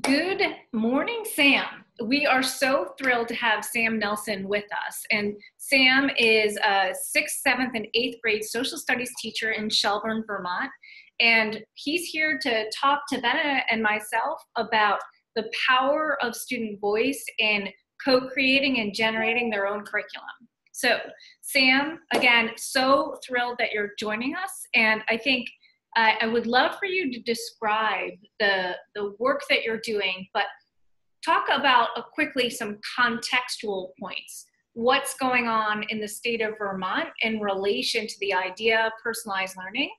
Good morning, Sam. We are so thrilled to have Sam Nelson with us. And Sam is a 6th, 7th, and 8th grade social studies teacher in Shelburne, Vermont. And he's here to talk to Benna and myself about the power of student voice in co-creating and generating their own curriculum. So, Sam, again, so thrilled that you're joining us. And I think I would love for you to describe the work that you're doing, but talk about quickly some contextual points. What's going on in the state of Vermont in relation to the idea of personalized learning,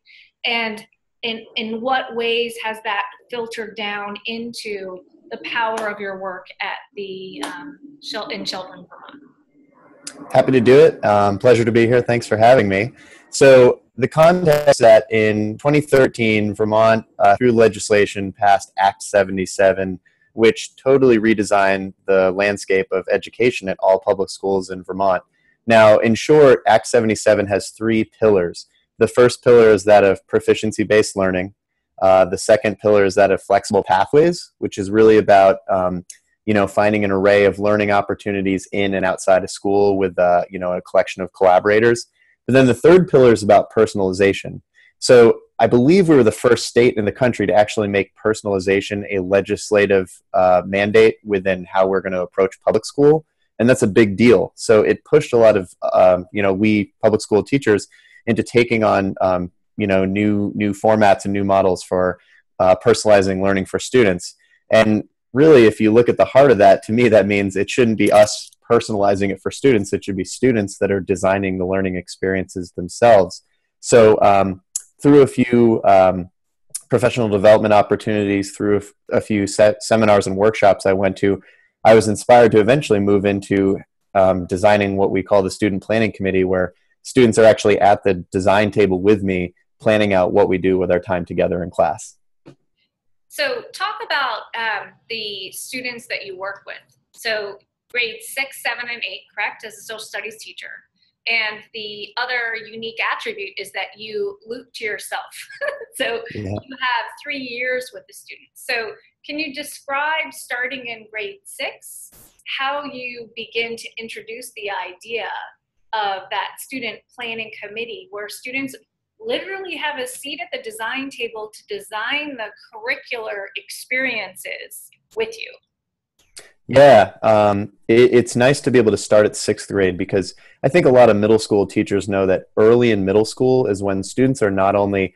and in what ways has that filtered down into the power of your work at the in Shelburne, Vermont? Happy to do it. Pleasure to be here. Thanks for having me. So the context that in 2013, Vermont, through legislation, passed Act 77, which totally redesigned the landscape of education at all public schools in Vermont. Now, in short, Act 77 has three pillars. The first pillar is that of proficiency-based learning. The second pillar is that of flexible pathways, which is really about finding an array of learning opportunities in and outside of school with a collection of collaborators. But then the third pillar is about personalization. So I believe we were the first state in the country to actually make personalization a legislative mandate within how we're going to approach public school. And that's a big deal. So it pushed a lot of, we public school teachers into taking on, new formats and new models for personalizing learning for students. And really, if you look at the heart of that, to me, that means it shouldn't be us personalizing it for students. It should be students that are designing the learning experiences themselves. So through a few professional development opportunities, through a few seminars and workshops I went to, I was inspired to eventually move into designing what we call the Student Planning Committee, where students are actually at the design table with me, planning out what we do with our time together in class. So talk about the students that you work with. So grades 6, 7, and 8, correct, as a social studies teacher. And the other unique attribute is that you loop to yourself. So You have 3 years with the students. So can you describe, starting in grade 6, how you begin to introduce the idea of that student planning committee, where students literally have a seat at the design table to design the curricular experiences with you? Yeah, it's nice to be able to start at 6th grade, because I think a lot of middle school teachers know that early in middle school is when students are not only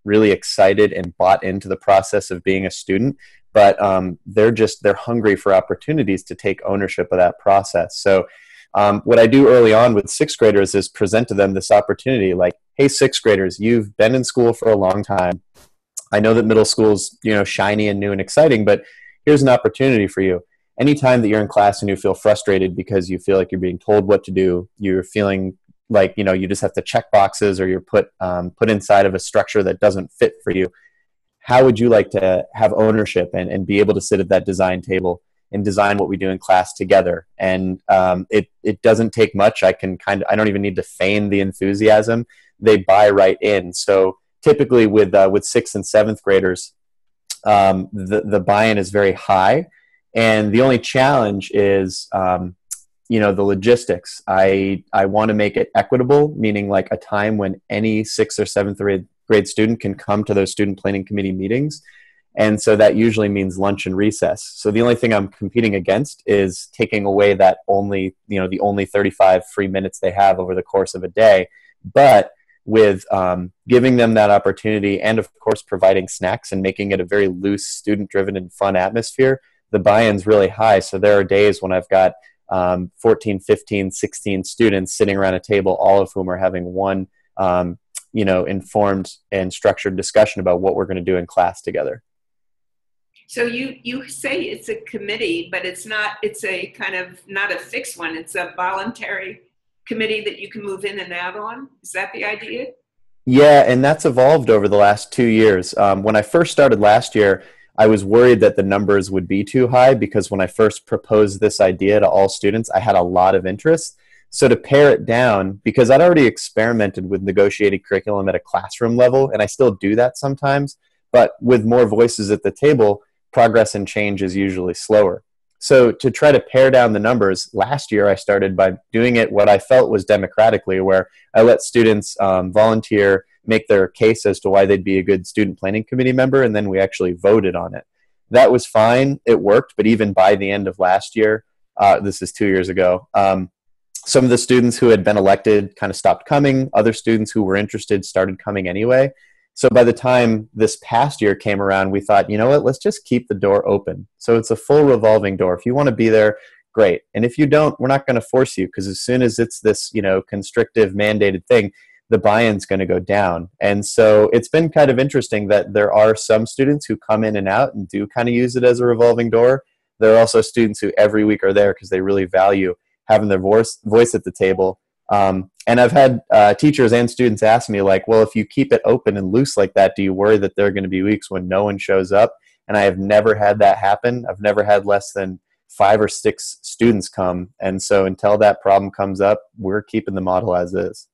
really excited and bought into the process of being a student, but they're hungry for opportunities to take ownership of that process. So what I do early on with 6th graders is present to them this opportunity, like, hey, 6th graders, you've been in school for a long time. I know that middle school's, shiny and new and exciting, but here's an opportunity for you. Anytime that you're in class and you feel frustrated because you feel like you're being told what to do, you're feeling like, you just have to check boxes, or you're put inside of a structure that doesn't fit for you, how would you like to have ownership and be able to sit at that design table and design what we do in class together? And it doesn't take much. I don't even need to feign the enthusiasm. They buy right in. So typically with 6th and 7th graders, the buy-in is very high. And the only challenge is, the logistics. I want to make it equitable, meaning like a time when any 6th or 7th grade student can come to those student planning committee meetings. And so that usually means lunch and recess. So the only thing I'm competing against is taking away that the only 35 free minutes they have over the course of a day. But with giving them that opportunity, and of course providing snacks and making it a very loose, student-driven and fun atmosphere, the buy-in's really high. So there are days when I've got 14, 15, 16 students sitting around a table, all of whom are having one informed and structured discussion about what we're going to do in class together. So you say it's a committee, but it's a kind of not a fixed one. It's a voluntary committee that you can move in and out on. Is that the idea? Yeah, and that's evolved over the last 2 years. When I first started last year, I was worried that the numbers would be too high, because when I first proposed this idea to all students, I had a lot of interest. So to pare it down, because I'd already experimented with negotiated curriculum at a classroom level, and I still do that sometimes, but with more voices at the table, progress and change is usually slower. So to try to pare down the numbers, last year I started by doing it what I felt was democratically, where I let students volunteer, make their case as to why they'd be a good student planning committee member, and then we actually voted on it. That was fine. It worked. But even by the end of last year, this is 2 years ago, some of the students who had been elected kind of stopped coming. Other students who were interested started coming anyway. So by the time this past year came around, we thought, you know what, let's just keep the door open. So it's a full revolving door. If you want to be there, great. And if you don't, we're not going to force you, because as soon as it's this, constrictive mandated thing, the buy-in's going to go down. And so it's been kind of interesting that there are some students who come in and out and do kind of use it as a revolving door. There are also students who every week are there because they really value having their voice at the table. And I've had teachers and students ask me, like, well, if you keep it open and loose like that, do you worry that there are going to be weeks when no one shows up? And I have never had that happen. I've never had less than 5 or 6 students come. And so until that problem comes up, we're keeping the model as is.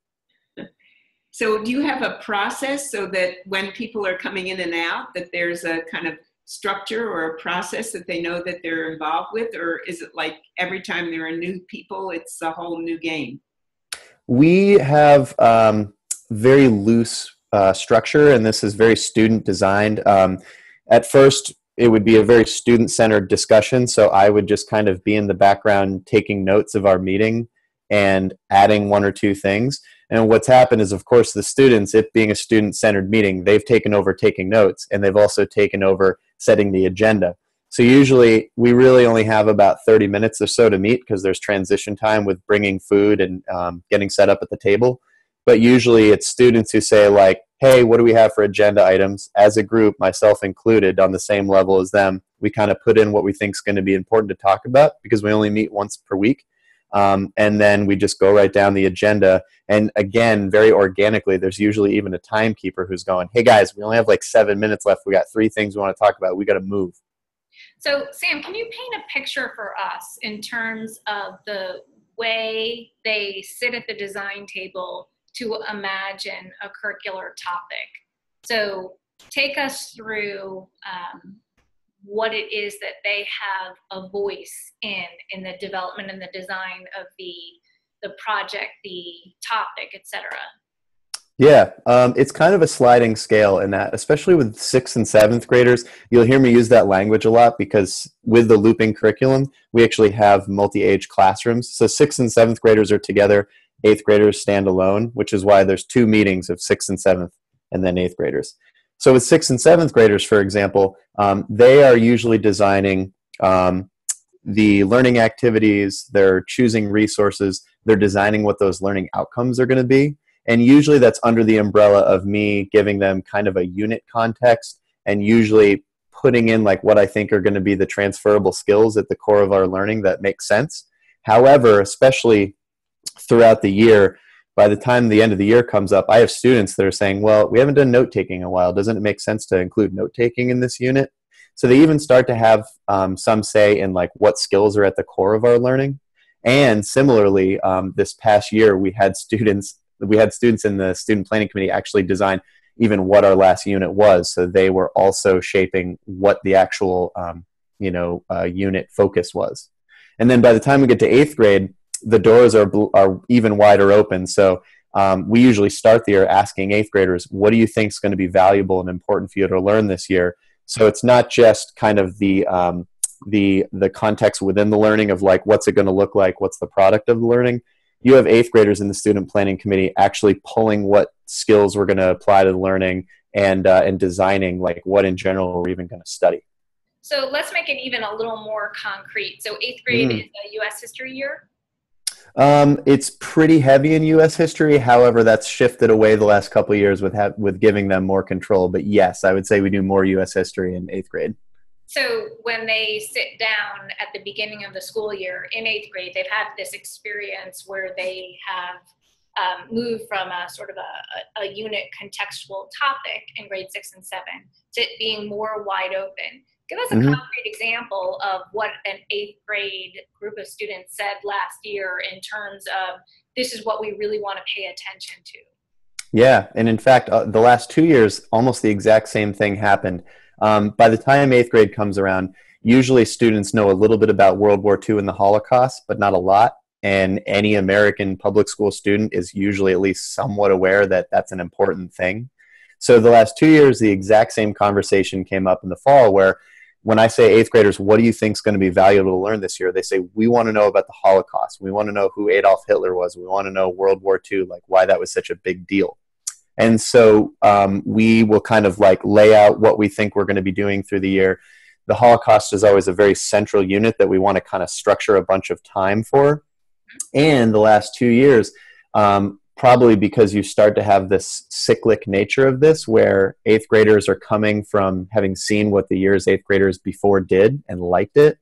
So do you have a process so that when people are coming in and out, that there's a kind of structure or a process that they know that they're involved with? Or is it like every time there are new people, it's a whole new game? We have very loose structure, and this is very student designed. At first, it would be a very student-centered discussion, so I would just kind of be in the background taking notes of our meeting and adding 1 or 2 things. And what's happened is, of course, the students, it being a student-centered meeting, they've taken over taking notes, and they've also taken over setting the agenda. So usually we really only have about 30 minutes or so to meet, because there's transition time with bringing food and getting set up at the table. But usually it's students who say, like, hey, what do we have for agenda items? As a group, myself included, on the same level as them, we kind of put in what we think is going to be important to talk about, because we only meet once per week. And then we just go right down the agenda. And again, very organically, there's usually even a timekeeper who's going, hey guys, we only have like 7 minutes left. We got 3 things we want to talk about. We got to move. So Sam, can you paint a picture for us in terms of the way they sit at the design table to imagine a curricular topic? So take us through what it is that they have a voice in the development and the design of the project, the topic, etc. Yeah, it's kind of a sliding scale in that, especially with 6th and 7th graders. You'll hear me use that language a lot, because with the looping curriculum, we actually have multi-age classrooms. So 6th and 7th graders are together, 8th graders stand alone, which is why there's 2 meetings of 6th and 7th and then 8th graders. So with 6th and 7th graders, for example, they are usually designing the learning activities, they're choosing resources, they're designing what those learning outcomes are going to be. And usually that's under the umbrella of me giving them kind of a unit context, and usually putting in like what I think are going to be the transferable skills at the core of our learning that make sense. However, especially throughout the year, by the time the end of the year comes up, I have students that are saying, well, we haven't done note-taking in a while. Doesn't it make sense to include note-taking in this unit? So they even start to have some say in like what skills are at the core of our learning. And similarly, this past year, we had students in the student planning committee actually design even what our last unit was. So they were also shaping what the actual, unit focus was. And then by the time we get to 8th grade, the doors are even wider open. So we usually start the year asking 8th graders, what do you think is going to be valuable and important for you to learn this year? So it's not just kind of the context within the learning of like, what's it going to look like? What's the product of the learning? You have 8th graders in the student planning committee actually pulling what skills we're going to apply to the learning and designing like what in general we're even going to study. So let's make it even a little more concrete. So 8th grade is a U.S. history year? It's pretty heavy in U.S. history. However, that's shifted away the last couple of years with giving them more control. But yes, I would say we do more U.S. history in 8th grade. So when they sit down at the beginning of the school year in 8th grade, they've had this experience where they have moved from a sort of a unit contextual topic in grade 6 and 7 to it being more wide open. Give us a concrete example of what an 8th grade group of students said last year in terms of this is what we really want to pay attention to. Yeah, and in fact, the last 2 years, almost the exact same thing happened. By the time 8th grade comes around, usually students know a little bit about World War II and the Holocaust, but not a lot. And any American public school student is usually at least somewhat aware that that's an important thing. So the last 2 years, the exact same conversation came up in the fall, where when I say 8th graders, what do you think is going to be valuable to learn this year? They say, we want to know about the Holocaust. We want to know who Adolf Hitler was. We want to know World War II, like why that was such a big deal. And so we will kind of like lay out what we think we're going to be doing through the year. The Holocaust is always a very central unit that we want to kind of structure a bunch of time for. And the last 2 years, probably because you start to have this cyclic nature of this, where 8th graders are coming from having seen what the year's 8th graders before did and liked it.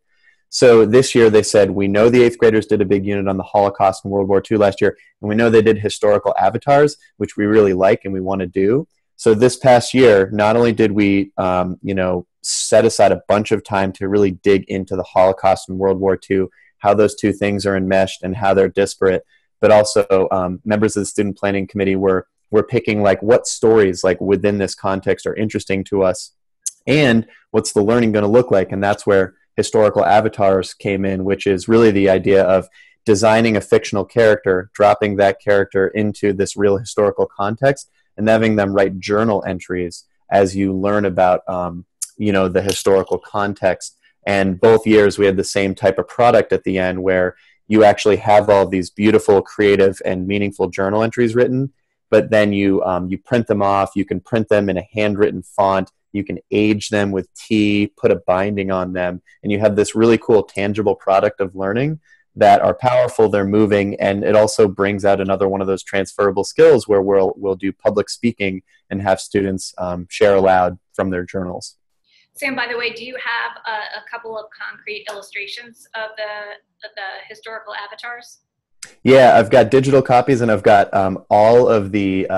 So this year they said, we know the 8th graders did a big unit on the Holocaust and World War II last year, and we know they did historical avatars, which we really like and we want to do. So this past year, not only did we, set aside a bunch of time to really dig into the Holocaust and World War II, how those two things are enmeshed and how they're disparate, but also members of the student planning committee were picking like what stories like within this context are interesting to us and what's the learning going to look like. And that's where historical avatars came in, which is really the idea of designing a fictional character, dropping that character into this real historical context and having them write journal entries as you learn about the historical context. And both years we had the same type of product at the end, where you actually have all these beautiful, creative, and meaningful journal entries written, but then you print them off. You can print them in a handwritten font. You can age them with tea, put a binding on them, and you have this really cool, tangible product of learning that are powerful, they're moving, and it also brings out another one of those transferable skills where we'll do public speaking and have students share aloud from their journals. Sam, by the way, do you have a couple of concrete illustrations of the historical avatars? Yeah, I've got digital copies, and I've got all of the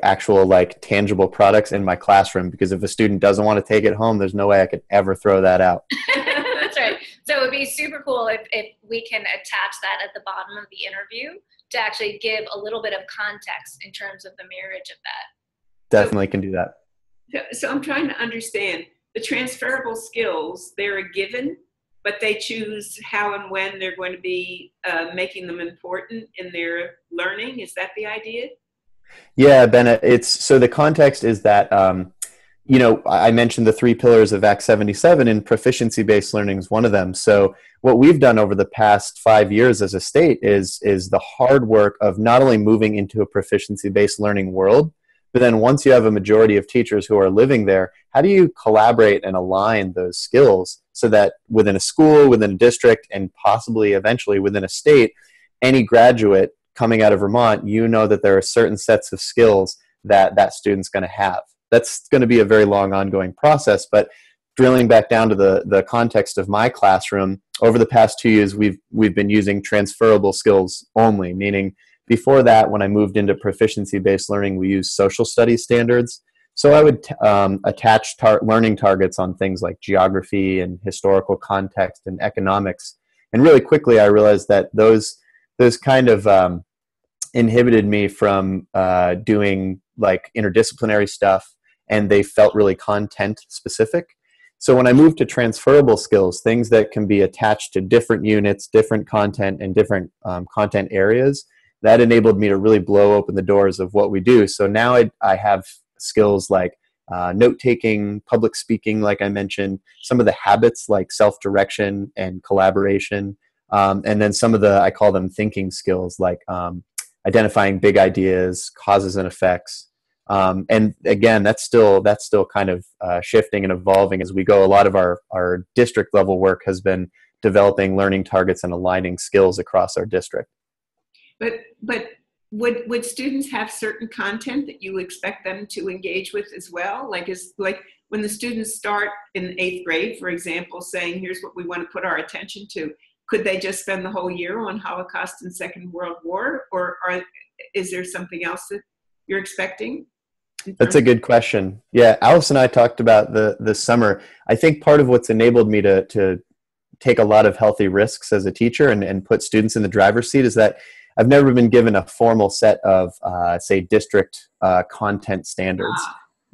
actual like tangible products in my classroom, because if a student doesn't want to take it home, there's no way I could ever throw that out. That's right. So it would be super cool if we can attach that at the bottom of the interview to actually give a little bit of context in terms of the marriage of that. Definitely can do that. So I'm trying to understand. The transferable skills, they're a given, but they choose how and when they're going to be making them important in their learning. Is that the idea? Yeah, Bennett, so the context is that, I mentioned the 3 pillars of Act 77, and proficiency-based learning is one of them. So what we've done over the past 5 years as a state is the hard work of not only moving into a proficiency-based learning world, but then once you have a majority of teachers who are living there, how do you collaborate and align those skills so that within a school, within a district, and possibly eventually within a state, any graduate coming out of Vermont, you know that there are certain sets of skills that that student's going to have. That's going to be a very long ongoing process, but drilling back down to the context of my classroom, over the past 2 years, we've been using transferable skills only, meaning before that, when I moved into proficiency-based learning, we used social studies standards. So I would attach learning targets on things like geography and historical context and economics. And really quickly, I realized that those kind of inhibited me from doing like interdisciplinary stuff, and they felt really content specific. So when I moved to transferable skills, things that can be attached to different units, different content, and different content areas, that enabled me to really blow open the doors of what we do. So now I have skills like note-taking, public speaking, like I mentioned, some of the habits like self-direction and collaboration, and then some of the, I call them thinking skills, like identifying big ideas, causes and effects. And again, that's still kind of shifting and evolving as we go. A lot of our district level work has been developing learning targets and aligning skills across our district. But would students have certain content that you expect them to engage with as well? Like when the students start in 8th grade, for example, saying, here's what we want to put our attention to, could they just spend the whole year on Holocaust and Second World War? Or is there something else that you're expecting? That's a good question. Yeah, Alice and I talked about the summer. I think part of what's enabled me to take a lot of healthy risks as a teacher and put students in the driver's seat is that I've never been given a formal set of, say, district content standards.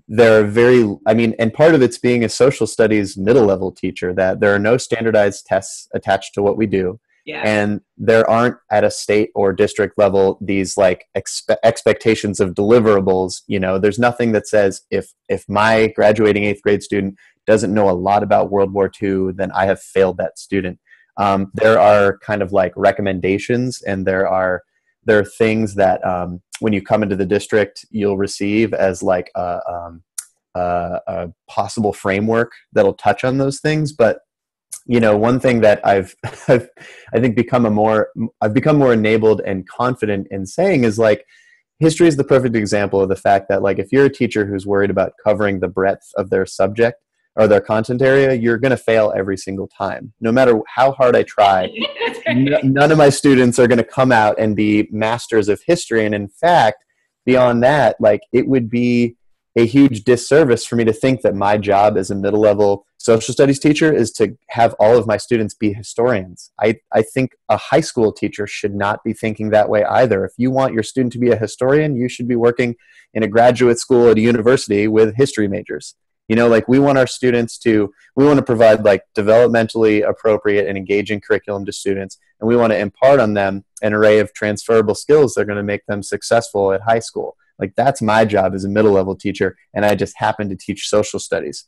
there are I mean, and part of it's being a social studies middle level teacher, that there are no standardized tests attached to what we do. Yeah. And there aren't at a state or district level these like expectations of deliverables. You know, there's nothing that says if my graduating 8th grade student doesn't know a lot about World War II, then I have failed that student. There are kind of like recommendations, and there are things that when you come into the district, you'll receive as like a possible framework that'll touch on those things. But you know, one thing that I've I think I've become more enabled and confident in saying is like, history is the perfect example of the fact that like if you're a teacher who's worried about covering the breadth of their subject or their content area, you're going to fail every single time. No matter how hard I try, none of my students are going to come out and be masters of history. And in fact, beyond that, like it would be a huge disservice for me to think that my job as a middle level social studies teacher is to have all of my students be historians. I think a high school teacher should not be thinking that way either. If you want your student to be a historian, you should be working in a graduate school at a university with history majors. You know, like we want to provide like developmentally appropriate and engaging curriculum to students, and we want to impart on them an array of transferable skills that are going to make them successful at high school. Like that's my job as a middle level teacher, and I just happen to teach social studies.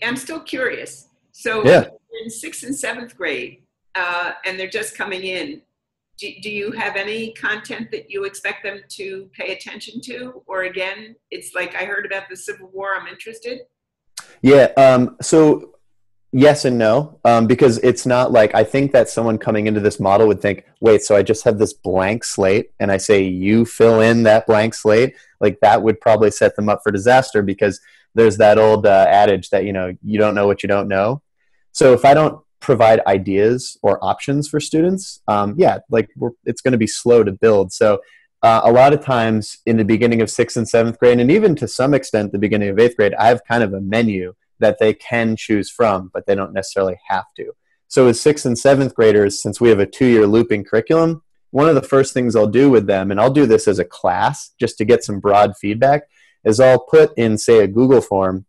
I'm still curious. So yeah. in 6th and 7th grade, and they're just coming in, do you have any content that you expect them to pay attention to? Or again, it's like, I heard about the Civil War, I'm interested? Yeah, so yes and no, because it's not like, I think that someone coming into this model would think, wait, so I just have this blank slate and I say, you fill in that blank slate? Like that would probably set them up for disaster, because there's that old adage that, you know, you don't know what you don't know. So if I don't provide ideas or options for students, it's going to be slow to build. So a lot of times in the beginning of 6th and 7th grade, and even to some extent the beginning of 8th grade, I have kind of a menu that they can choose from, but they don't necessarily have to. So as 6th and 7th graders, since we have a 2-year looping curriculum, one of the first things I'll do with them, and I'll do this as a class just to get some broad feedback, is I'll put in, say, a Google form,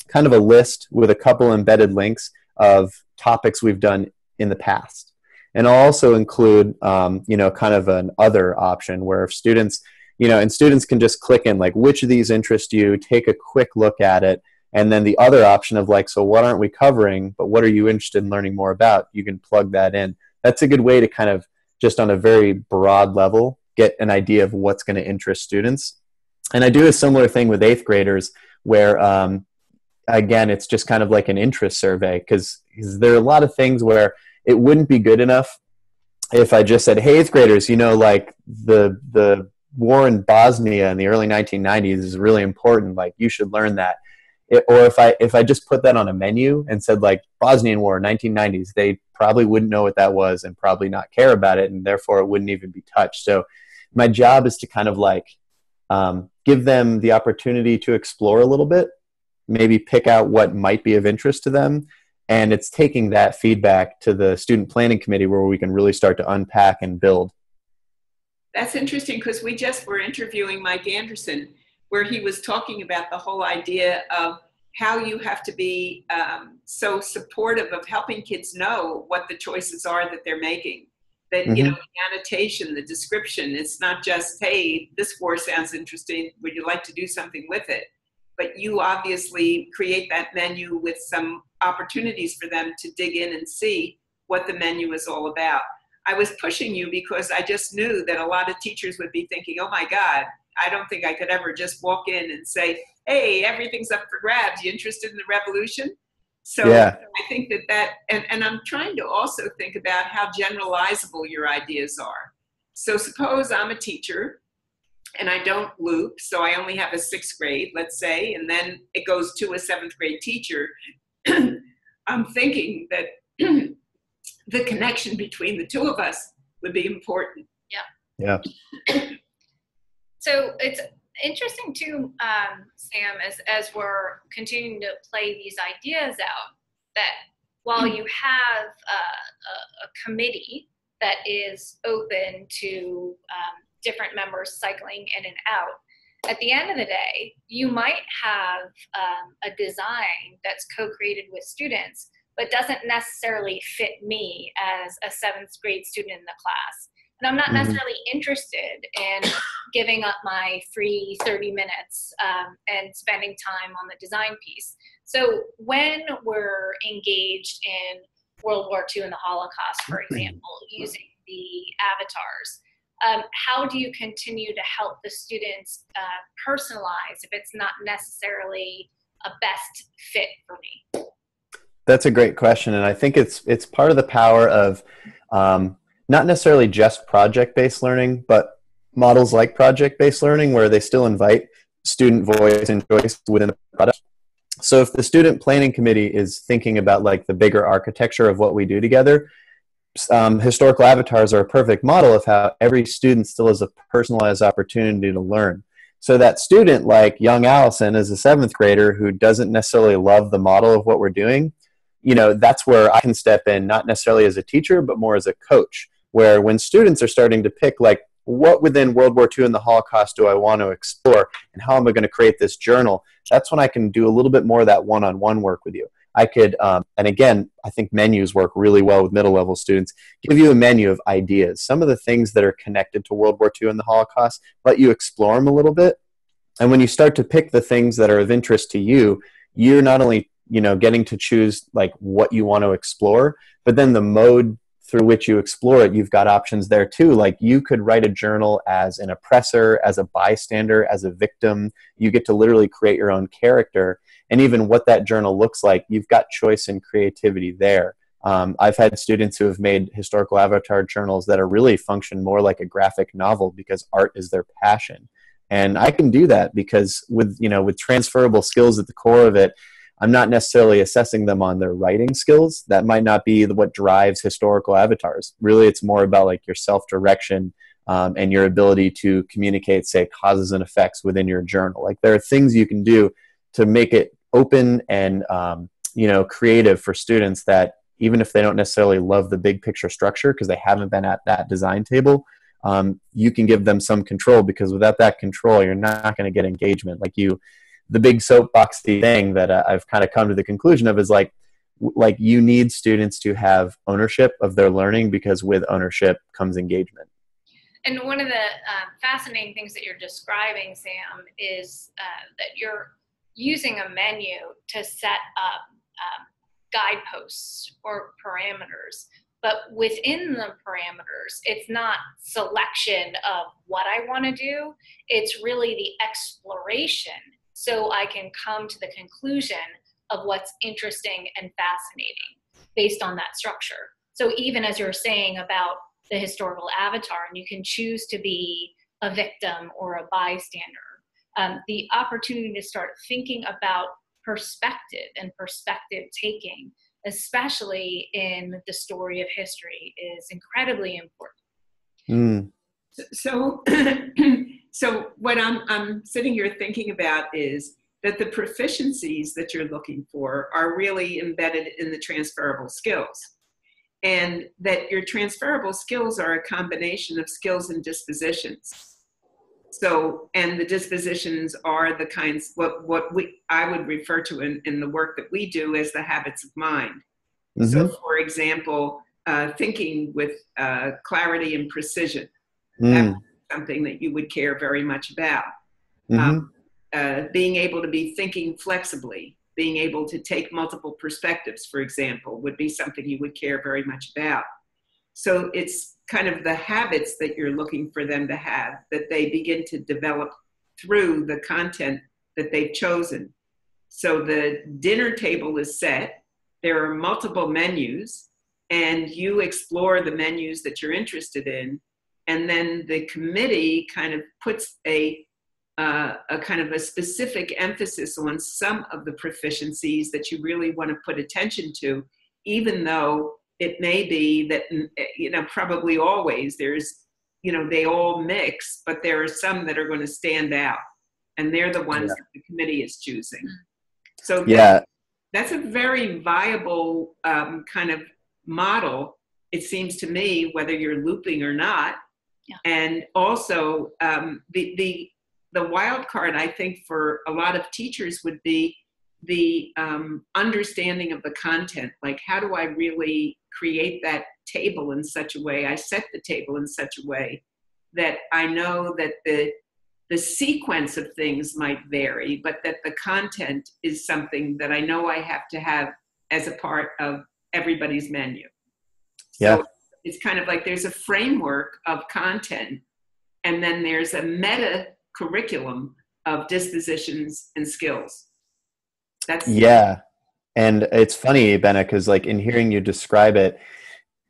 kind of a list with a couple embedded links of topics we've done in the past. And I'll also include, kind of an other option where if students, and students can just click in, like, which of these interest you, take a quick look at it. And then the other option of like, so what aren't we covering, but what are you interested in learning more about? You can plug that in. That's a good way to kind of just on a very broad level, get an idea of what's going to interest students. And I do a similar thing with 8th graders where, again, it's just kind of like an interest survey, because there are a lot of things where it wouldn't be good enough if I just said, hey, 8th graders, like the war in Bosnia in the early 1990s is really important. Like you should learn that. Or if I just put that on a menu and said like Bosnian War, 1990s, they probably wouldn't know what that was and probably not care about it, and therefore it wouldn't even be touched. So my job is to kind of like give them the opportunity to explore a little bit, maybe pick out what might be of interest to them, and it's taking that feedback to the student planning committee where we can really start to unpack and build. That's interesting, because we just were interviewing Mike Anderson, where he was talking about the whole idea of how you have to be so supportive of helping kids know what the choices are that they're making. That, Mm-hmm. the annotation, the description, it's not just, hey, this war sounds interesting, would you like to do something with it? But you obviously create that menu with some opportunities for them to dig in and see what the menu is all about. I was pushing you because I just knew that a lot of teachers would be thinking, oh my God, I don't think I could ever just walk in and say, hey, everything's up for grabs. You interested in the revolution? So yeah. I think and I'm trying to also think about how generalizable your ideas are. So suppose I'm a teacher and I don't loop, so I only have a 6th grade, let's say, and then it goes to a 7th grade teacher. I'm thinking that the connection between the two of us would be important. Yeah. So it's interesting too, Sam, as we're continuing to play these ideas out, that while you have a committee that is open to different members cycling in and out, at the end of the day, you might have a design that's co-created with students, but doesn't necessarily fit me as a 7th grade student in the class. And I'm not necessarily interested in giving up my free 30 minutes and spending time on the design piece. So when we're engaged in World War II and the Holocaust, for example, using the avatars, how do you continue to help the students personalize if it's not necessarily a best fit for me? That's a great question, and I think it's part of the power of not necessarily just project-based learning, but models like project-based learning where they still invite student voice and choice within the product. So if the student planning committee is thinking about like the bigger architecture of what we do together, historical avatars are a perfect model of how every student still has a personalized opportunity to learn. So that student, like young Allison, is a 7th grader who doesn't necessarily love the model of what we're doing. You know, that's where I can step in, not necessarily as a teacher, but more as a coach, where when students are starting to pick, like, what within World War II and the Holocaust do I want to explore, and how am I going to create this journal, that's when I can do a little bit more of that one-on-one work with you. I could, and again, I think menus work really well with middle-level students, give you a menu of ideas, some of the things that are connected to World War II and the Holocaust, let you explore them a little bit. And when you start to pick the things that are of interest to you, you're not only, you know, getting to choose like what you want to explore, but then the mode through which you explore it, you've got options there too. Like you could write a journal as an oppressor, as a bystander, as a victim. You get to literally create your own character. And even what that journal looks like, you've got choice and creativity there. I've had students who have made historical avatar journals that are really function more like a graphic novel because art is their passion. And I can do that because with transferable skills at the core of it, I'm not necessarily assessing them on their writing skills. That might not be what drives historical avatars. Really, it's more about like your self-direction and your ability to communicate, say, causes and effects within your journal. Like there are things you can do to make it open and creative for students that even if they don't necessarily love the big picture structure because they haven't been at that design table, you can give them some control, because without that control, you're not going to get engagement. The big soapboxy thing that I've kind of come to the conclusion of is like you need students to have ownership of their learning, because with ownership comes engagement. And one of the fascinating things that you're describing, Sam, is that you're using a menu to set up guideposts or parameters. But within the parameters, it's not selection of what I want to do. It's really the exploration, so I can come to the conclusion of what's interesting and fascinating based on that structure. So even as you're saying about the historical avatar, and you can choose to be a victim or a bystander, the opportunity to start thinking about perspective and perspective taking, especially in the story of history, is incredibly important. So so what I'm sitting here thinking about is that the proficiencies that you're looking for are really embedded in the transferable skills, and that your transferable skills are a combination of skills and dispositions. So, and the dispositions are the kinds, I would refer to in the work that we do as the habits of mind. Mm-hmm. So for example, thinking with clarity and precision, that's something that you would care very much about. Mm-hmm. Being able to be thinking flexibly, being able to take multiple perspectives, for example, would be something you would care very much about. So it's kind of the habits that you're looking for them to have, that they begin to develop through the content that they've chosen. So the dinner table is set, there are multiple menus, and you explore the menus that you're interested in, and then the committee kind of puts a kind of a specific emphasis on some of the proficiencies that you really want to put attention to, even though it may be that, probably always there's, they all mix, but there are some that are going to stand out, and they're the ones that the committee is choosing. So that's a very viable kind of model, it seems to me, whether you're looping or not. Yeah. And also the wild card, I think, for a lot of teachers would be the understanding of the content. Like, how do I really create that table in such a way, I set the table in such a way that I know that the sequence of things might vary, but that the content is something that I know I have to have as a part of everybody's menu. Yeah. So it's kind of like there's a framework of content, and then there's a meta curriculum of dispositions and skills. Yeah. And it's funny, Benna, because like in hearing you describe it,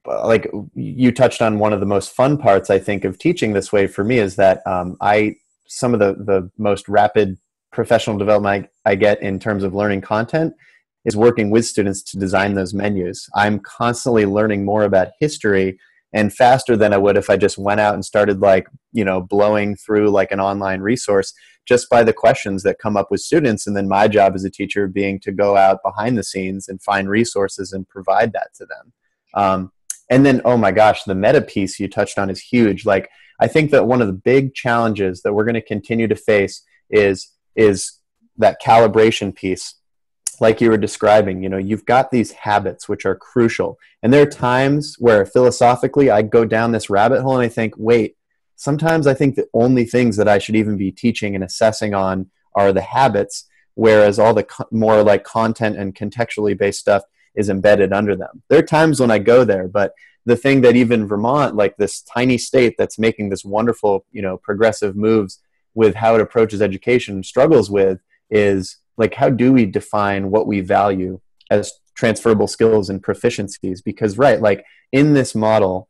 like you touched on one of the most fun parts, I think, of teaching this way for me is that some of the most rapid professional development I get in terms of learning content is working with students to design those menus. I'm constantly learning more about history and faster than I would if I just went out and started like, blowing through like an online resource just by the questions that come up with students. And then my job as a teacher being to go out behind the scenes and find resources and provide that to them. And then, oh my gosh, the meta piece you touched on is huge. Like, I think that one of the big challenges that we're going to continue to face is that calibration piece. Like you were describing, you've got these habits which are crucial. And there are times where philosophically I go down this rabbit hole and I think, wait, sometimes I think the only things that I should even be teaching and assessing on are the habits, whereas all the more like content and contextually based stuff is embedded under them. There are times when I go there, but the thing that even Vermont, like this tiny state that's making this wonderful, progressive moves with how it approaches education, struggles with is like, how do we define what we value as transferable skills and proficiencies? Because, right, like in this model,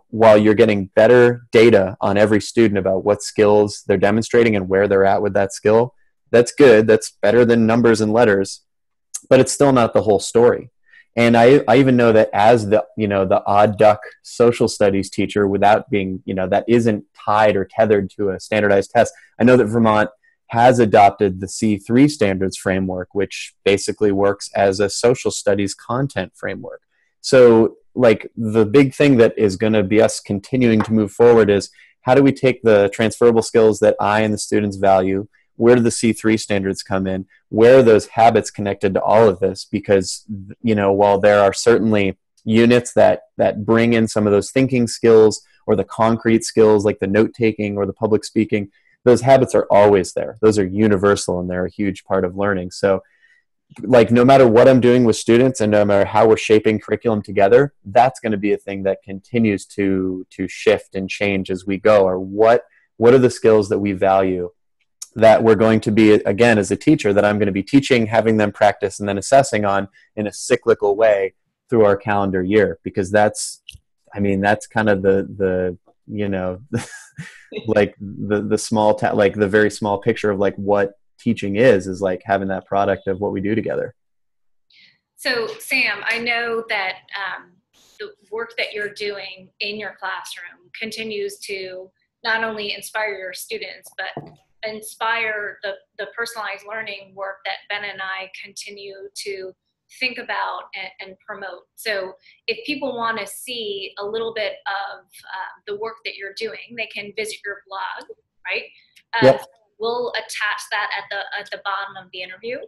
while you're getting better data on every student about what skills they're demonstrating and where they're at with that skill, that's good. That's better than numbers and letters, but it's still not the whole story. And I even know that as the odd duck social studies teacher, without being, that isn't tied or tethered to a standardized test, I know that Vermont has adopted the C3 standards framework, which basically works as a social studies content framework. So like the big thing that is going to be us continuing to move forward is how do we take the transferable skills that I and the students value? Where do the C3 standards come in? Where are those habits connected to all of this? Because, while there are certainly units that bring in some of those thinking skills or the concrete skills like the note-taking or the public speaking, those habits are always there. Those are universal and they're a huge part of learning. So like no matter what I'm doing with students and no matter how we're shaping curriculum together, that's going to be a thing that continues to shift and change as we go. Or what are the skills that we value that we're going to be, again, as a teacher, that I'm going to be teaching, having them practice, and then assessing on in a cyclical way through our calendar year, because that's kind of the like the small, like the very small picture of like what teaching is like having that product of what we do together. So Sam, I know that the work that you're doing in your classroom continues to not only inspire your students, but inspire the personalized learning work that Ben and I continue to think about and promote. So if people want to see a little bit of the work that you're doing, they can visit your blog, right? Yep. We'll attach that at the bottom of the interview,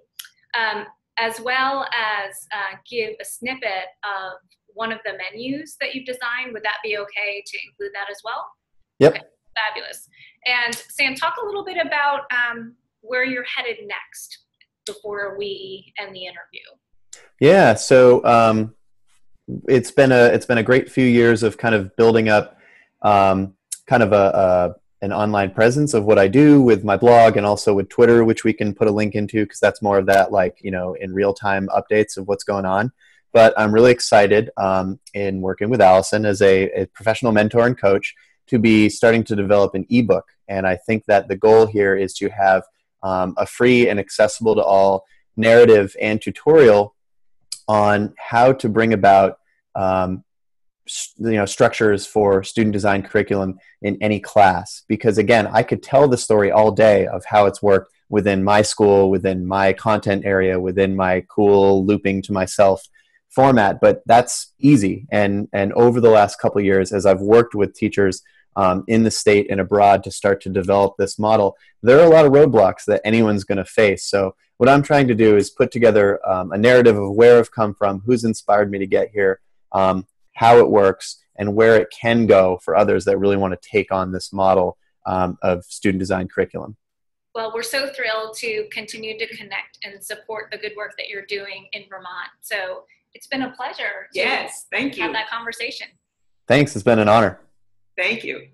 as well as give a snippet of one of the menus that you've designed. Would that be okay to include that as well? Yep. Okay, fabulous. And Sam, talk a little bit about where you're headed next before we end the interview. Yeah, so it's been a great few years of kind of building up kind of an online presence of what I do with my blog and also with Twitter, which we can put a link into because that's more of that like, in real time updates of what's going on. But I'm really excited in working with Allison as a professional mentor and coach to be starting to develop an ebook. And I think that the goal here is to have a free and accessible to all narrative and tutorial on how to bring about structures for student design curriculum in any class. Because again, I could tell the story all day of how it's worked within my school, within my content area, within my cool looping to myself format, but that's easy. And over the last couple of years, as I've worked with teachers in the state and abroad to start to develop this model, there are a lot of roadblocks that anyone's going to face. So what I'm trying to do is put together a narrative of where I've come from, who's inspired me to get here, how it works, and where it can go for others that really want to take on this model of student design curriculum. Well, we're so thrilled to continue to connect and support the good work that you're doing in Vermont. So it's been a pleasure to Yes, thank you. have that conversation. Thanks. It's been an honor. Thank you.